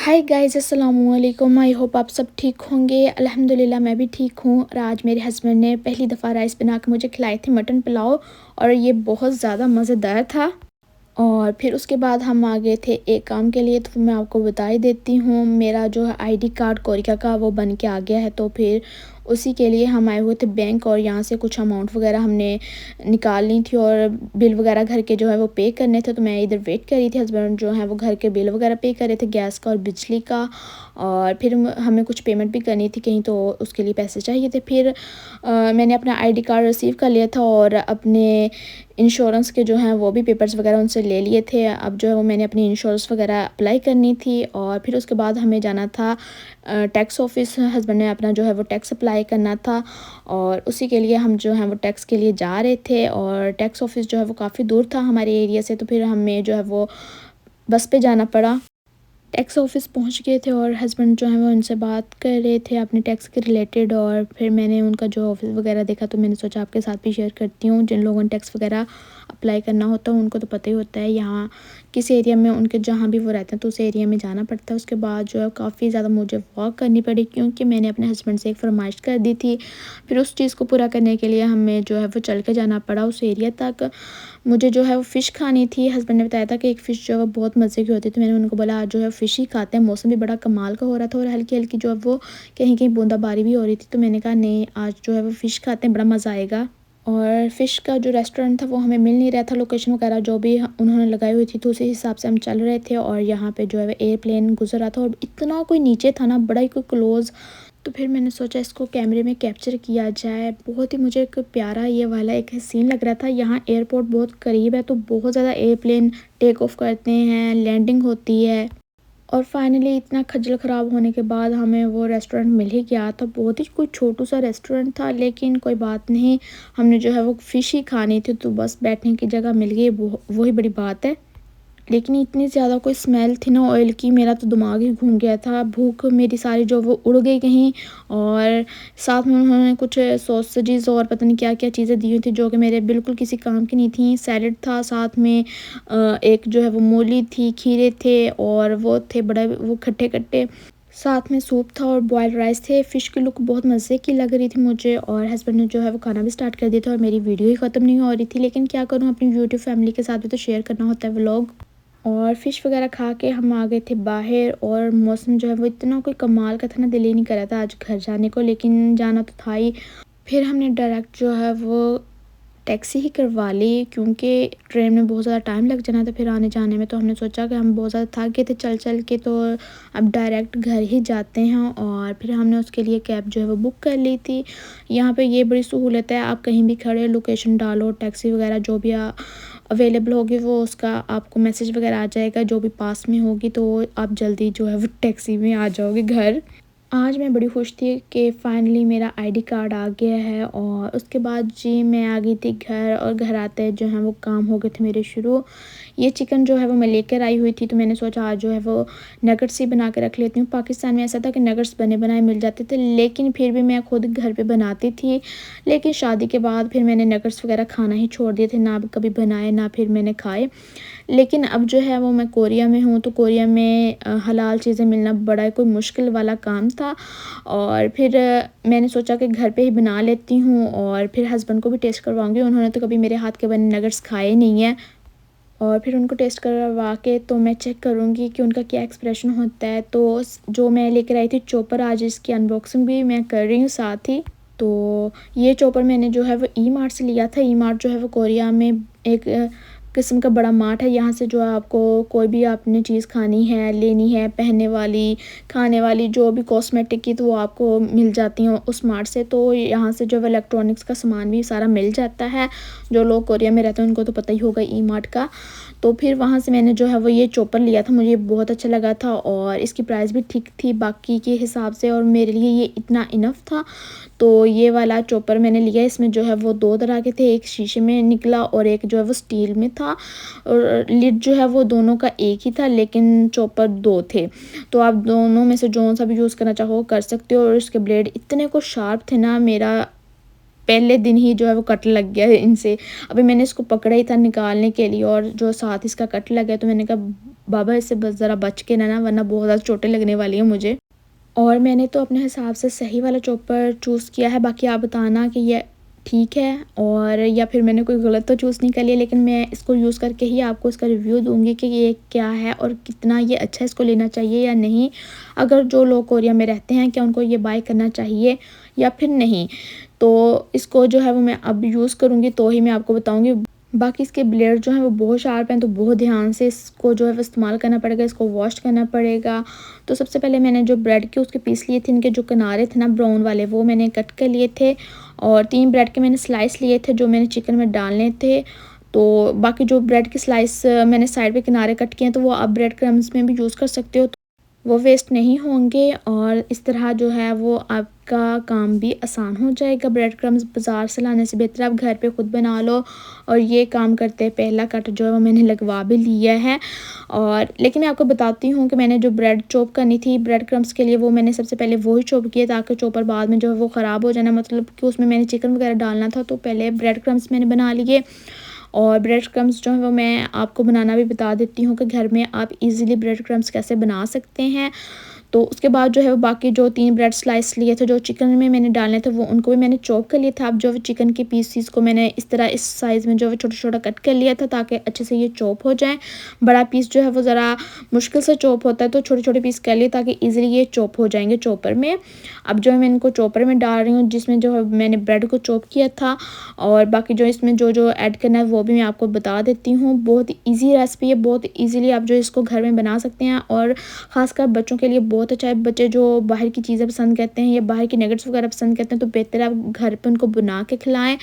Hi guys, अस्सलामु अलैकुम। I hope आप सब ठीक होंगे। अल्हम्दुलिल्लाह मैं भी ठीक हूँ। और आज मेरे हस्बैंड ने पहली दफ़ा राइस बना के मुझे खिलाए थे, मटन पुलाव, और ये बहुत ज़्यादा मज़ेदार था। और फिर उसके बाद हम आ गए थे एक काम के लिए, तो मैं आपको बता ही देती हूँ। मेरा जो है आईडी कार्ड कोरिया का वो बन के आ गया है, तो फिर उसी के लिए हम आए हुए थे बैंक, और यहाँ से कुछ अमाउंट वगैरह हमने निकालनी थी और बिल वगैरह घर के जो है वो पे करने थे। तो मैं इधर वेट कर रही थी, हस्बैंड जो है वो घर के बिल वगैरह पे कर रहे थे, गैस का और बिजली का। और फिर हमें कुछ पेमेंट भी करनी थी कहीं, तो उसके लिए पैसे चाहिए थे। फिर मैंने अपना आईडी कार्ड रिसीव कर लिया था और अपने इंश्योरेंस के जो हैं वो भी पेपर्स वगैरह उनसे ले लिए थे। अब जो है वो मैंने अपनी इंश्योरेंस वगैरह अप्लाई करनी थी, और फिर उसके बाद हमें जाना था टैक्स ऑफिस। हस्बैंड ने अपना जो है वो टैक्स अप्लाई करना था, और उसी के लिए हम जो है वो टैक्स के लिए जा रहे थे। और टैक्स ऑफिस जो है वो काफ़ी दूर था हमारे एरिया से, तो फिर हमें जो है वो बस पे जाना पड़ा। टैक्स ऑफिस पहुंच गए थे और हस्बैंड जो है वो उनसे बात कर रहे थे अपने टैक्स के रिलेटेड। और फिर मैंने उनका जो ऑफिस वगैरह देखा, तो मैंने सोचा आपके साथ भी शेयर करती हूँ। जिन लोगों ने टैक्स वगैरह अप्लाई करना होता है उनको तो पता ही होता है यहाँ किस एरिया में उनके जहाँ भी वो रहते हैं तो उस एरिया में जाना पड़ता है। उसके बाद जो है काफ़ी ज़्यादा मुझे वॉक करनी पड़ी, क्योंकि मैंने अपने हस्बैंड से एक फरमाइश कर दी थी। फिर उस चीज़ को पूरा करने के लिए हमें जो है वो चल के जाना पड़ा उस एरिया तक। मुझे जो है वो फ़िश खानी थी। हस्बैंड ने बताया था कि एक फ़िश जो है वो बहुत मज़े की होती है, तो मैंने उनको बोला आज जो है फ़िश ही खाते हैं। मौसम भी बड़ा कमाल का हो रहा था और हल्की-हल्की जो है वो कहीं-कहीं बूंदाबांदी भी हो रही थी, तो मैंने कहा नहीं, आज जो है वो फ़िश खाते हैं, बड़ा मज़ा आएगा। और फ़िश का जो रेस्टोरेंट था वो हमें मिल नहीं रहा था, लोकेशन वगैरह जो भी उन्होंने लगाई हुई थी, तो उसी हिसाब से हम चल रहे थे। और यहाँ पे जो है वो एयरप्लेन गुजर रहा था और इतना कोई नीचे था ना, बड़ा ही कोई क्लोज़। तो फिर मैंने सोचा इसको कैमरे में कैप्चर किया जाए। बहुत ही मुझे एक प्यारा ये वाला एक सीन लग रहा था। यहाँ एयरपोर्ट बहुत करीब है, तो बहुत ज़्यादा एयरप्लेन टेक ऑफ करते हैं, लैंडिंग होती है। और फाइनली इतना खज्जल ख़राब होने के बाद हमें वो रेस्टोरेंट मिल ही गया था। बहुत ही कोई छोटू सा रेस्टोरेंट था, लेकिन कोई बात नहीं, हमने जो है वो फ़िश ही खानी थी, तो बस बैठने की जगह मिल गई, वही बड़ी बात है। लेकिन इतनी ज़्यादा कोई स्मेल थी ना ऑयल की, मेरा तो दिमाग ही घूम गया था। भूख मेरी सारी जो वो उड़ गई कहीं। और साथ में उन्होंने कुछ सॉसेजेस और पता नहीं क्या-क्या चीज़ें दी हुई थी, जो कि मेरे बिल्कुल किसी काम की नहीं थी। सैलेड था साथ में, एक जो है वो मूली थी, खीरे थे, और वो थे बड़े वो खट्टे-खट्टे। साथ में सूप था और बॉइल्ड राइस थे। फ़िश की लुक बहुत मज़े की लग रही थी मुझे, और हस्बैंड ने जो है वो खाना भी स्टार्ट कर दिया था और मेरी वीडियो ही ख़त्म नहीं हो रही थी। लेकिन क्या करूँ, अपनी यूट्यूब फैमिली के साथ भी तो शेयर करना होता है व्लॉग। और फ़िश वगैरह खा के हम आ गए थे बाहर, और मौसम जो है वो इतना कोई कमाल का था ना, दिल ही नहीं कर रहा था आज घर जाने को, लेकिन जाना तो था ही। फिर हमने डायरेक्ट जो है वो टैक्सी ही करवा ली, क्योंकि ट्रेन में बहुत ज़्यादा टाइम लग जाना था फिर आने जाने में। तो हमने सोचा कि हम बहुत ज़्यादा थक गए थे चल चल के, तो अब डायरेक्ट घर ही जाते हैं। और फिर हमने उसके लिए कैब जो है वो बुक कर ली थी। यहाँ पे ये बड़ी सहूलत है, आप कहीं भी खड़े लोकेशन डालो, टैक्सी वगैरह जो भी अवेलेबल होगी वो उसका आपको मैसेज वगैरह आ जाएगा, जो भी पास में होगी, तो आप जल्दी जो है वो टैक्सी में आ जाओगे घर। आज मैं बड़ी खुश थी कि फ़ाइनली मेरा आईडी कार्ड आ गया है। और उसके बाद जी मैं आ गई थी घर, और घर आते जो हैं वो काम हो गए थे मेरे शुरू। ये चिकन जो है वो मैं लेकर आई हुई थी, तो मैंने सोचा आज जो है वो नगेट्स ही बना के रख लेती हूँ। पाकिस्तान में ऐसा था कि नगेट्स बने बनाए मिल जाते थे, लेकिन फिर भी मैं खुद घर पे बनाती थी। लेकिन शादी के बाद फिर मैंने नगेट्स वगैरह खाना ही छोड़ दिए थे, ना कभी बनाए ना फिर मैंने खाए। लेकिन अब जो है वो मैं कोरिया में हूँ, तो कोरिया में हलाल चीज़ें मिलना बड़ा ही कोई मुश्किल वाला काम था। और फिर मैंने सोचा कि घर पे ही बना लेती हूँ, और फिर हस्बैंड को भी टेस्ट करवाऊँगी। उन्होंने तो कभी मेरे हाथ के बने नगेट्स खाए नहीं हैं, और फिर उनको टेस्ट करवा के तो मैं चेक करूँगी कि उनका क्या एक्सप्रेशन होता है। तो जो मैं लेकर आई थी चॉपर, आज इसकी अनबॉक्सिंग भी मैं कर रही हूँ साथ ही। तो ये चॉपर मैंने जो है वो ई मार्ट से लिया था। ई मार्ट जो है वो कोरिया में एक किस्म का बड़ा मार्ट है। यहाँ से जो है आपको कोई भी आपने चीज़ खानी है, लेनी है, पहनने वाली, खाने वाली, जो भी कॉस्मेटिक की, तो वो आपको मिल जाती हैं उस मार्ट से। तो यहाँ से जो है इलेक्ट्रॉनिक्स का सामान भी सारा मिल जाता है। जो लोग कोरिया में रहते हैं उनको तो पता ही होगा ई मार्ट का। तो फिर वहाँ से मैंने जो है वो ये चॉपर लिया था, मुझे बहुत अच्छा लगा था, और इसकी प्राइस भी ठीक थी बाकी के हिसाब से, और मेरे लिए ये इतना इनफ था। तो ये वाला चॉपर मैंने लिया। इसमें जो है वो 2 तरह के थे, एक शीशे में निकला और एक जो है वो स्टील में था। और लिड जो है वो दोनों का एक ही था, लेकिन चॉपर 2 थे। तो आप दोनों में से जो सा भी यूज़ करना चाहो कर सकते हो। और इसके ब्लेड इतने को शार्प थे ना, मेरा पहले दिन ही जो है वो कट लग गया है इनसे। अभी मैंने इसको पकड़ा ही था निकालने के लिए, और जो साथ इसका कट लग गया, तो मैंने कहा बाबा इससे बस ज़रा बच के ना वरना बहुत ज़्यादा चोटें लगने वाली हैं मुझे। और मैंने तो अपने हिसाब से सही वाला चॉपर चूज़ किया है, बाकी आप बताना कि ये ठीक है और या फिर मैंने कोई गलत तो चूज़ नहीं कर लिया, लेकिन मैं इसको यूज़ करके ही आपको इसका रिव्यू दूँगी कि ये क्या है और कितना ये अच्छा है, इसको लेना चाहिए या नहीं। अगर जो लोग कोरिया में रहते हैं, क्या उनको ये बाय करना चाहिए या फिर नहीं। तो इसको जो है वो मैं अब यूज़ करूँगी तो ही मैं आपको बताऊँगी। बाकी इसके ब्लेड जो हैं वो बहुत शार्प हैं, तो बहुत ध्यान से इसको जो है वो इस्तेमाल करना पड़ेगा, इसको वॉश करना पड़ेगा। तो सबसे पहले मैंने जो ब्रेड के उसके पीस लिए थे, इनके जो किनारे थे ना ब्राउन वाले, वो मैंने कट कर लिए थे और 3 ब्रेड के मैंने स्लाइस लिए थे जो मैंने चिकन में डालने थे। तो बाकी जो ब्रेड के स्लाइस मैंने साइड पे किनारे कट किए हैं, तो वो आप ब्रेड क्रम्स में भी यूज़ कर सकते हो, वो वेस्ट नहीं होंगे और इस तरह जो है वो आपका काम भी आसान हो जाएगा। ब्रेड क्रम्स बाज़ार से लाने से बेहतर आप घर पे ख़ुद बना लो। और ये काम करते पहला कट जो है वो मैंने लगवा भी लिया है। और लेकिन मैं आपको बताती हूँ कि मैंने जो ब्रेड चॉप करनी थी ब्रेड क्रम्स के लिए, वो मैंने सबसे पहले वो ही चॉप किया ताकि चॉपर बाद में जो है वो ख़राब हो जाना, मतलब कि उसमें मैंने चिकन वगैरह डालना था, तो पहले ब्रेड क्रम्स मैंने बना लिए। और ब्रेड क्रम्स जो है वो मैं आपको बनाना भी बता देती हूँ कि घर में आप इजीली ब्रेड क्रम्स कैसे बना सकते हैं। तो उसके बाद जो है वो बाकी जो 3 ब्रेड स्लाइस लिए थे जो चिकन में मैंने डालने थे, वो उनको भी मैंने चॉप कर लिया था। अब जो है चिकन के पीसीस को मैंने इस तरह इस साइज़ में जो है छोटा-छोटा कट कर लिया था ताकि अच्छे से ये चॉप हो जाए। बड़ा पीस जो है वो ज़रा मुश्किल से चॉप होता है, तो छोटे-छोटे पीस कर लिए ताकि ईज़िली ये चॉप हो जाएँगे चॉपर में। अब जो है मैं इनको चॉपर में डाल रही हूँ जिसमें जो है मैंने ब्रेड को चॉप किया था, और बाकी जो इसमें जो ऐड करना है वो भी मैं आपको बता देती हूँ। बहुत ईज़ी रेसिपी है, बहुत ईज़िली आप जो इसको घर में बना सकते हैं और ख़ासकर बच्चों के लिए बहुत अच्छा है। बच्चे जो बाहर की चीज़ें पसंद करते हैं या बाहर की नगेट्स वगैरह पसंद करते हैं, तो बेहतर है आप घर पे उनको बना के खिलाएँ।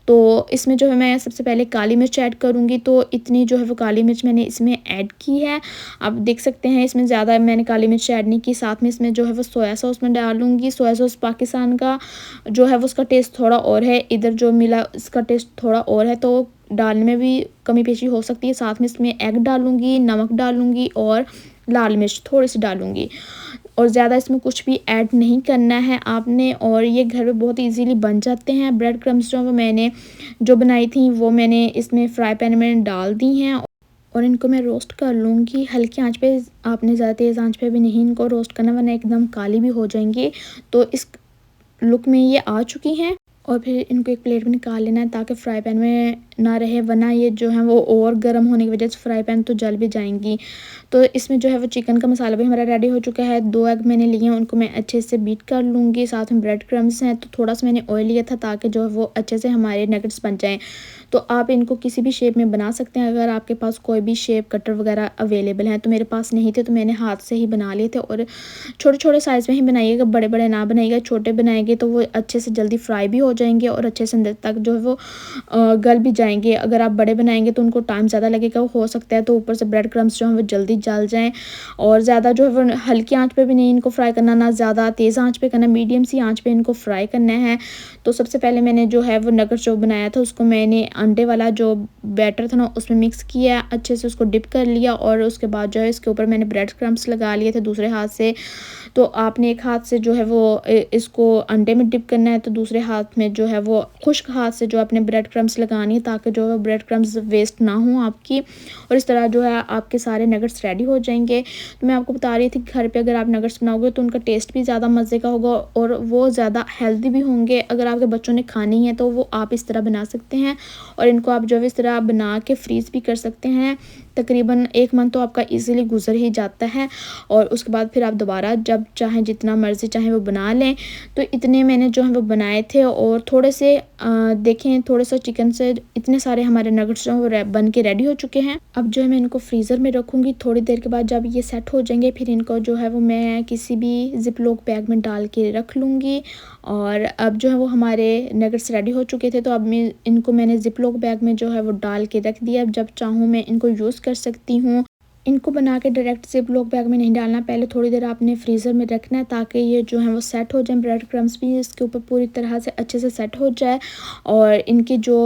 तो इसमें जो है मैं सबसे पहले काली मिर्च ऐड करूँगी, तो इतनी जो है वो काली मिर्च मैंने इसमें ऐड की है। आप देख सकते हैं इसमें ज़्यादा मैंने काली मिर्च ऐड नहीं की। साथ में इसमें जो है वो सोया सॉस मैं डालूँगी। सोया सॉस पाकिस्तान का जो है वो उसका टेस्ट थोड़ा और है, इधर जो मिला इसका टेस्ट थोड़ा और है, तो डालने में भी कमी पेशी हो सकती है। साथ में इसमें एग डालूँगी, नमक डालूँगी और लाल मिर्च थोड़ी सी डालूँगी, और ज़्यादा इसमें कुछ भी ऐड नहीं करना है आपने। और ये घर में बहुत इजीली बन जाते हैं। ब्रेड क्रम्स जो मैंने जो बनाई थी वो मैंने इसमें फ्राई पैन में डाल दी हैं और इनको मैं रोस्ट कर लूँगी हल्की आंच पे। आपने ज़्यादा तेज़ आंच पे भी नहीं इनको रोस्ट करना, वरना एकदम काली भी हो जाएंगी। तो इस लुक में ये आ चुकी हैं और फिर इनको एक प्लेट में निकाल लेना है ताकि फ्राई पैन में ना रहे, वरना ये जो है वो और गर्म होने की वजह से फ्राई पैन तो जल भी जाएंगी। तो इसमें जो है वो चिकन का मसाला भी हमारा रेडी हो चुका है। 2 एग मैंने लिए हैं, उनको मैं अच्छे से बीट कर लूँगी। साथ में ब्रेड क्रम्स हैं, तो थोड़ा सा मैंने ऑयल लिया था ताकि जो है वो अच्छे से हमारे नगेट्स बन जाएँ। तो आप इनको किसी भी शेप में बना सकते हैं अगर आपके पास कोई भी शेप कटर वगैरह अवेलेबल हैं। तो मेरे पास नहीं थे, तो मैंने हाथ से ही बना लिए थे। और छोटे-छोटे साइज़ में ही बनाइएगा, बड़े-बड़े ना बनाइएगा। छोटे बनाएंगे तो वो अच्छे से जल्दी फ्राई भी हो जाएंगे और अच्छे से अंदर तक जो है वो गल भी जाएंगे। अगर आप बड़े बनाएंगे तो उनको टाइम ज़्यादा लगेगा, हो सकता है तो ऊपर से ब्रेड क्रम्स जो है वो जल्दी जल जाएँ। और ज़्यादा जो है वो हल्की आंच पे भी नहीं इनको फ्राई करना, ना ज़्यादा तेज़ आंच पे करना, मीडियम सी आंच पे इनको फ्राई करना है। तो सबसे पहले मैंने जो है वो नगेट्स जो बनाया था उसको मैंने अंडे वाला जो बैटर था ना उसमें मिक्स किया, अच्छे से उसको डिप कर लिया और उसके बाद जो है इसके ऊपर मैंने ब्रेड क्रम्स लगा लिए थे दूसरे हाथ से। तो आपने एक हाथ से जो है वो इसको अंडे में डिप करना है, तो दूसरे हाथ में जो है वो खुश्क हाथ से जो अपने ब्रेड क्रम्स लगानी है ताकि जो है ब्रेड क्रम्स वेस्ट ना हो आपकी। और इस तरह जो है आपके सारे नगेट्स रेडी हो जाएंगे। तो मैं आपको बता रही थी कि घर पे अगर आप नगेट्स बनाओगे तो उनका टेस्ट भी ज़्यादा मज़े का होगा और वो ज़्यादा हेल्दी भी होंगे। अगर आपके बच्चों ने खानी है तो वो आप इस तरह बना सकते हैं और इनको आप जो है इस तरह बना के फ्रीज़ भी कर सकते हैं। तकरीबन 1 मंथ तो आपका इजीली गुजर ही जाता है और उसके बाद फिर आप दोबारा जब चाहें जितना मर्ज़ी चाहें वो बना लें। तो इतने मैंने जो है वो बनाए थे और थोड़े से देखें थोड़े सा चिकन से इतने सारे हमारे नगेट्स जो हैं वो बन के रेडी हो चुके हैं। अब जो है मैं इनको फ्रीज़र में रखूँगी। थोड़ी देर के बाद जब ये सेट हो जाएंगे फिर इनको जो है वो मैं किसी भी ज़िप लॉक बैग में डाल के रख लूँगी। और अब जो है वो हमारे नगेट्स रेडी हो चुके थे, तो अब मैं इनको मैंने ज़िप लॉक बैग में जो है वो डाल के रख दिया। अब जब चाहूँ मैं इनको यूज़ कर सकती हूँ। इनको बना के डायरेक्ट ज़िप लॉक बैग में नहीं डालना, पहले थोड़ी देर आपने फ्रीज़र में रखना है ताकि ये जो है वो सेट हो जाए। ब्रेड क्रम्स भी इसके ऊपर पूरी तरह से अच्छे से सेट हो जाए और इनकी जो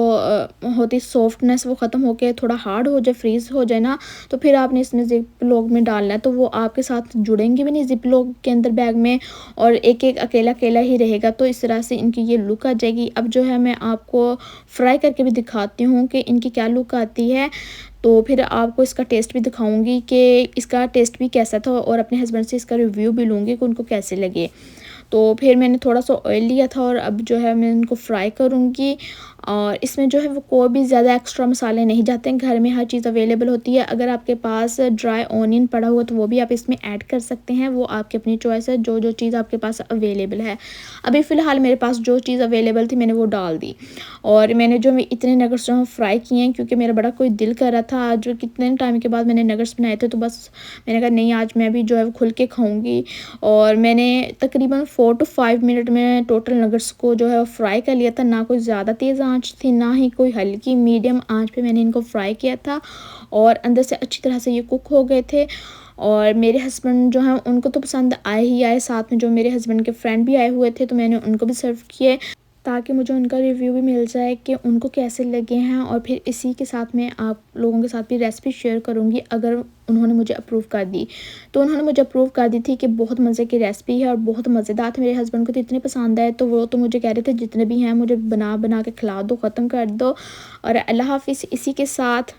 होती सॉफ्टनेस वो ख़त्म होकर थोड़ा हार्ड हो जाए, फ्रीज़ हो जाए ना, तो फिर आपने इसमें ज़िप लॉक में डालना है। तो वो आपके साथ जुड़ेंगे भी नहीं ज़िप लॉक के अंदर बैग में और एक-एक अकेला-अकेला ही रहेगा। तो इस तरह से इनकी ये लुक आ जाएगी। अब जो है मैं आपको फ्राई करके भी दिखाती हूँ कि इनकी क्या लुक आती है। तो फिर आपको इसका टेस्ट भी दिखाऊंगी कि इसका टेस्ट भी कैसा था और अपने हस्बैंड से इसका रिव्यू भी लूँगी कि उनको कैसे लगे। तो फिर मैंने थोड़ा सा ऑयल लिया था और अब जो है मैं इनको फ्राई करूँगी। और इसमें जो है वो कोई भी ज़्यादा एक्स्ट्रा मसाले नहीं जाते हैं, घर में हर चीज़ अवेलेबल होती है। अगर आपके पास ड्राई ऑनियन पड़ा हुआ तो वो भी आप इसमें ऐड कर सकते हैं, वो आपकी अपनी चॉइस है, जो जो चीज़ आपके पास अवेलेबल है। अभी फ़िलहाल मेरे पास जो चीज़ अवेलेबल थी मैंने वो डाल दी। और मैंने जो इतने नगर्स जो फ्राई किए हैं, क्योंकि मेरा बड़ा कोई दिल कर रहा था, आज कितने टाइम के बाद मैंने नगर्स बनाए थे, तो बस मैंने कहा नहीं आज मैं भी जो है वो खुल के खाऊंगी। और मैंने तकरीबन 4 to 5 मिनट में टोटल नगर्स को जो है वो फ्राई कर लिया था। ना कोई ज़्यादा तेज़ आंच थी, ना ही कोई हल्की, मीडियम आंच पे मैंने इनको फ्राई किया था और अंदर से अच्छी तरह से ये कुक हो गए थे। और मेरे हस्बैंड जो हैं उनको तो पसंद आए ही आए, साथ में जो मेरे हस्बैंड के फ्रेंड भी आए हुए थे तो मैंने उनको भी सर्व किए, ताकि मुझे उनका रिव्यू भी मिल जाए कि उनको कैसे लगे हैं। और फिर इसी के साथ मैं आप लोगों के साथ भी रेसिपी शेयर करूंगी अगर उन्होंने मुझे अप्रूव कर दी। तो उन्होंने मुझे अप्रूव कर दी थी कि बहुत मज़े की रेसिपी है और बहुत मज़ेदार थे। मेरे हस्बैंड को तो इतने पसंद आए तो वो तो मुझे कह रहे थे जितने भी हैं मुझे बना बना के खिला दो, ख़त्म कर दो। और अल्लाह हाफ़िज़। इसी के साथ